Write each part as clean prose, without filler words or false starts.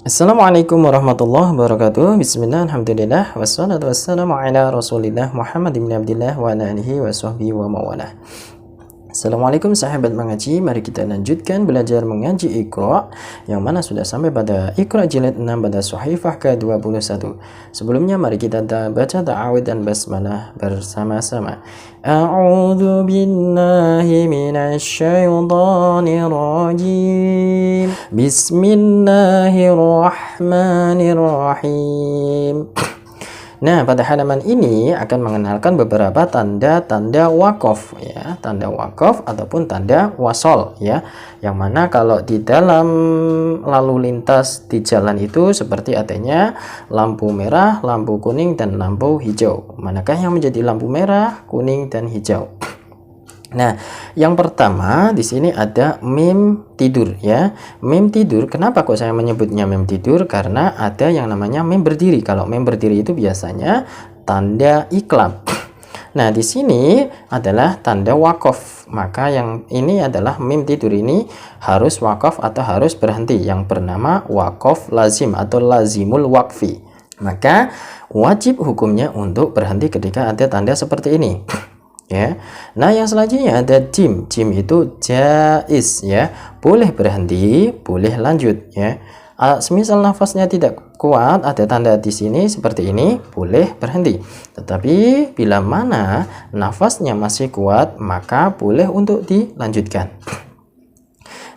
Assalamualaikum warahmatullahi wabarakatuh. Bismillah, alhamdulillah, wassalatu wassalamu ala rasulillah Muhammad bin Abdillah wa ala alihi wa sahbihi wa mawalah. Assalamualaikum sahabat mengaji, mari kita lanjutkan belajar mengaji Iqra, yang mana sudah sampai pada Iqra jilid 6 pada Sahifah ke-21. Sebelumnya mari kita baca ta'awudz dan basmalah bersama-sama. A'udzu billahi minasy syaithanir rajim. Bismillahirrahmanirrahim. Nah, pada halaman ini akan mengenalkan beberapa tanda-tanda wakaf ya, tanda wakaf ataupun tanda wasol ya. Yang mana kalau di dalam lalu lintas di jalan itu seperti adanya lampu merah, lampu kuning dan lampu hijau. Manakah yang menjadi lampu merah, kuning dan hijau? Nah, yang pertama di sini ada mim tidur ya. Mim tidur, kenapa kok saya menyebutnya mim tidur? Karena ada yang namanya mim berdiri. Kalau mim berdiri itu biasanya tanda iklab. Nah, di sini adalah tanda wakaf. Maka yang ini adalah mim tidur ini harus wakaf atau harus berhenti, yang bernama wakaf lazim atau lazimul wakfi. Maka wajib hukumnya untuk berhenti ketika ada tanda seperti ini. Ya. Nah, yang selanjutnya ada jim. Jim itu jaiz ya. Boleh berhenti, boleh lanjut ya. Semisal nafasnya tidak kuat, ada tanda di sini seperti ini, boleh berhenti. Tetapi bila mana nafasnya masih kuat, maka boleh untuk dilanjutkan.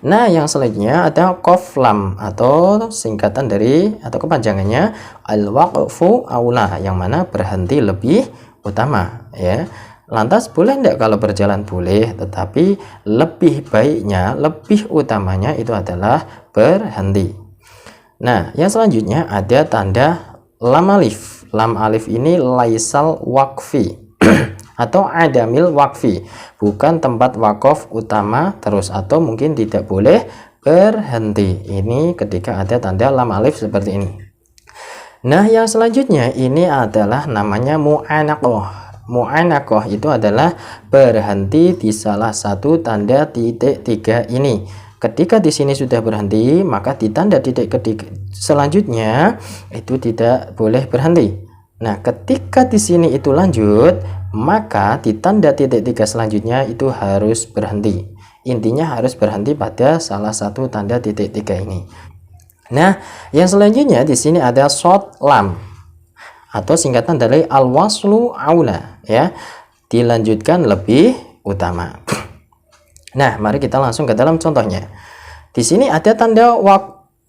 Nah, yang selanjutnya ada qaf lam atau singkatan dari atau kepanjangannya al-waqfu aula, yang mana berhenti lebih utama ya. Lantas boleh enggak kalau berjalan? Boleh, tetapi lebih baiknya, lebih utamanya itu adalah berhenti. Nah, yang selanjutnya ada tanda lam alif. Lam alif ini laisal wakfi atau adamil wakfi, bukan tempat wakaf utama terus, atau mungkin tidak boleh berhenti. Ini ketika ada tanda lam alif seperti ini. Nah, yang selanjutnya ini adalah namanya mu'anaqah. Mu'anaqah itu adalah berhenti di salah satu tanda titik 3 ini. Ketika di sini sudah berhenti, maka di tanda titik ketiga selanjutnya itu tidak boleh berhenti. Nah, ketika di sini itu lanjut, maka di tanda titik 3 selanjutnya itu harus berhenti. Intinya harus berhenti pada salah satu tanda titik 3 ini. Nah, yang selanjutnya di sini ada short lam atau singkatan dari al-waslu aula ya, dilanjutkan lebih utama. Nah, mari kita langsung ke dalam contohnya. Di sini ada tanda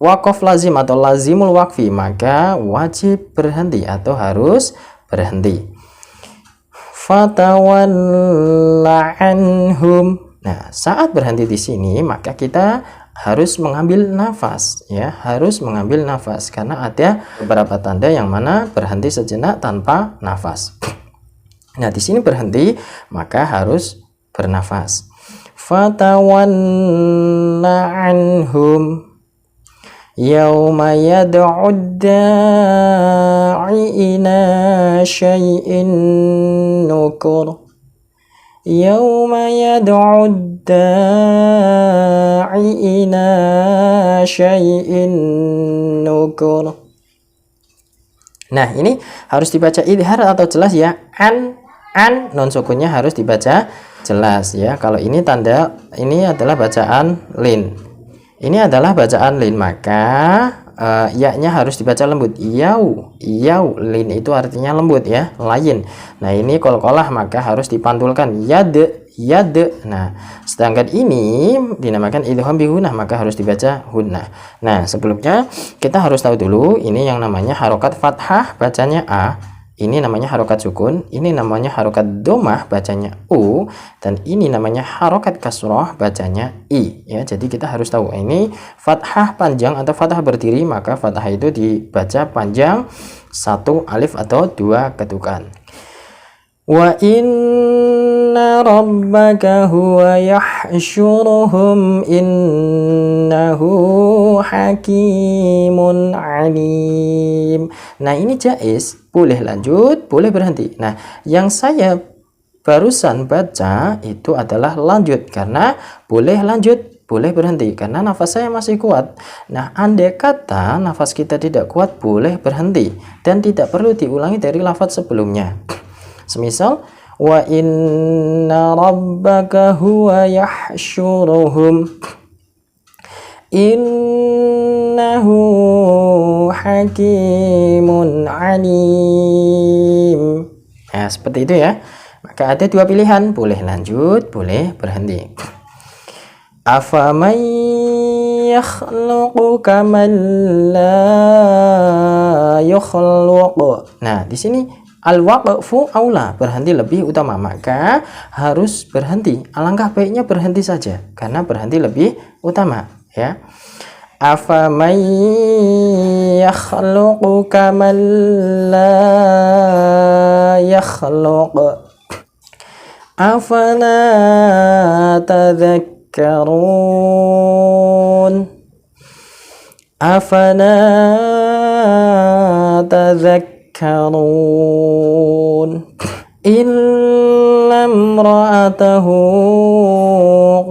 wakaf lazim atau lazimul wakfi, maka wajib berhenti atau harus berhenti. Fatawalla anhum. Nah, saat berhenti di sini maka kita harus mengambil nafas ya, harus mengambil nafas karena ada beberapa tanda yang mana berhenti sejenak tanpa nafas. Nah, di sini berhenti maka harus bernafas. Fatawalla anhum yauma yad'ud da'i ila syai'in nukur. Yauma yad'ud da'i ila syai'in nukur. Nah, ini harus dibaca idhar atau jelas ya. An non sukunnya harus dibaca jelas ya. Kalau ini tanda, ini adalah bacaan lin. Ini adalah bacaan lin, maka ya-nya harus dibaca lembut. Yau, lin itu artinya lembut ya, lain. Nah, ini qalqalah maka harus dipantulkan yad. Nah, sedangkan ini dinamakan idgham bi gunnah, maka harus dibaca gunnah. Nah, sebelumnya kita harus tahu dulu ini yang namanya harokat fathah bacanya a, ini namanya harokat sukun, ini namanya harokat domah bacanya u, dan ini namanya harokat kasroh bacanya i ya. Jadi kita harus tahu ini fathah panjang atau fathah berdiri, maka fathah itu dibaca panjang 1 alif atau 2 ketukan. Wa inna rabbaka huwa yahsyuruhum innahu hakimun alim. Nah, ini jaiz, boleh lanjut, boleh berhenti. Nah, yang saya barusan baca itu adalah lanjut, karena boleh lanjut boleh berhenti karena nafas saya masih kuat. Nah, andai kata nafas kita tidak kuat, boleh berhenti dan tidak perlu diulangi dari lafaz sebelumnya. Semisal wa inna rabbaka huwa yahsyuruhum innahu hakimun alim. Nah, seperti itu ya. Maka ada dua pilihan, boleh lanjut, boleh berhenti. Afaman yakhluqu kaman la yakhluqu. Nah, di sini al-waqfu aula, berhenti lebih utama, maka harus berhenti. Alangkah baiknya berhenti saja karena berhenti lebih utama, ya. Afaman yakhluqu kaman la yakhluqu afala tadhakkarun afala tadhakkarun illa imra'atahu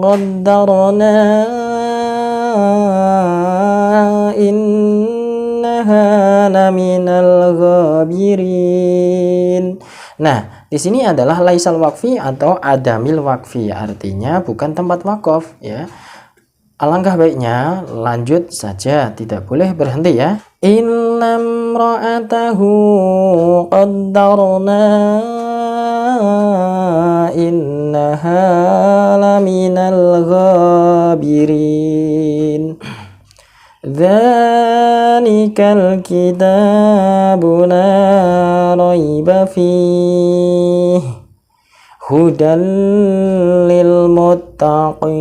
qaddarna innaha laminal ghabirin. Nah, di sini adalah laisal waqfi atau adamil waqfi, artinya bukan tempat wakaf, ya. Alangkah baiknya lanjut saja, tidak boleh berhenti, ya. Illam ra'atahu qaddarna innaha laminal ghabirin. Dzalikal kitabu la raiba fihi hudan lil muttaqin.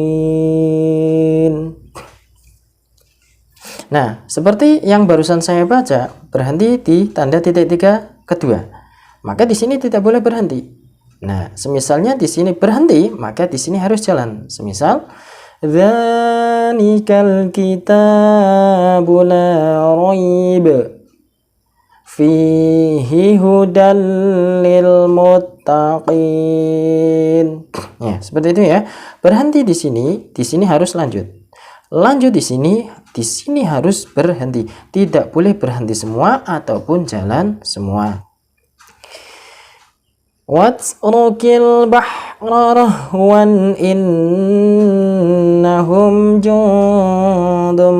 Nah, seperti yang barusan saya baca, berhenti di tanda titik tiga kedua. Maka di sini tidak boleh berhenti. Nah, semisalnya di sini berhenti, maka di sini harus jalan. Semisal dzalikal kitabu la raiba fihi hudan lil muttaqin. Ya, seperti itu ya. Berhenti di sini harus lanjut. Lanjut di sini harus berhenti. Tidak boleh berhenti semua ataupun jalan semua. Watrukil bahra rahwan innahum jundum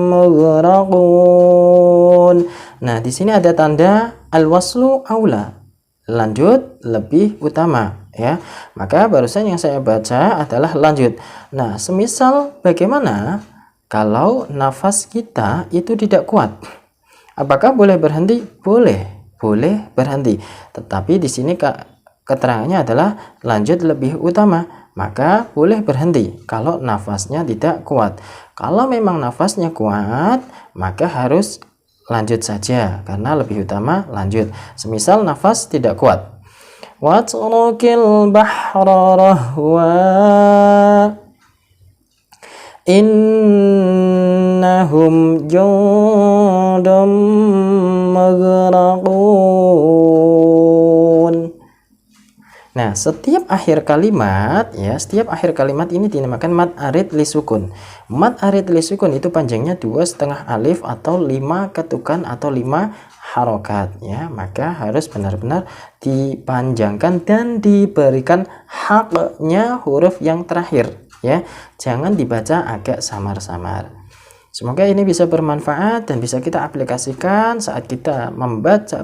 mughraqun. Nah, di sini ada tanda al-waslu aula, lanjut lebih utama, ya. Maka barusan yang saya baca adalah lanjut. Nah, semisal bagaimana kalau nafas kita itu tidak kuat? Apakah boleh berhenti? Boleh berhenti. Tetapi di sini keterangannya adalah lanjut lebih utama, maka boleh berhenti kalau nafasnya tidak kuat. Kalau memang nafasnya kuat, maka harus lanjut saja karena lebih utama lanjut. Semisal nafas tidak kuat, watrukil bahra rahwa innahum jundum maghraqun. Nah, setiap akhir kalimat ini dinamakan mad arid li sukun. Mad arid li sukun itu panjangnya 2,5 alif atau 5 ketukan atau 5 harokat, ya. Maka harus benar-benar dipanjangkan dan diberikan haknya huruf yang terakhir, ya. Jangan dibaca agak samar-samar. Semoga ini bisa bermanfaat dan bisa kita aplikasikan saat kita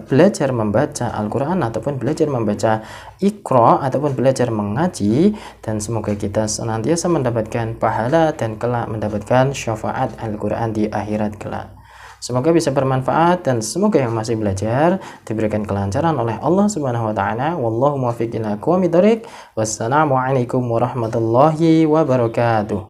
belajar membaca Al-Quran ataupun belajar membaca Iqra ataupun belajar mengaji, dan semoga kita senantiasa mendapatkan pahala dan kelak mendapatkan syafaat Al-Quran di akhirat kelak. Semoga bisa bermanfaat dan semoga yang masih belajar diberikan kelancaran oleh Allah Subhanahu wa taala. Wallahu muwaffiq ila aqwamit thoriq. Wassalamualaikum warahmatullahi wabarakatuh.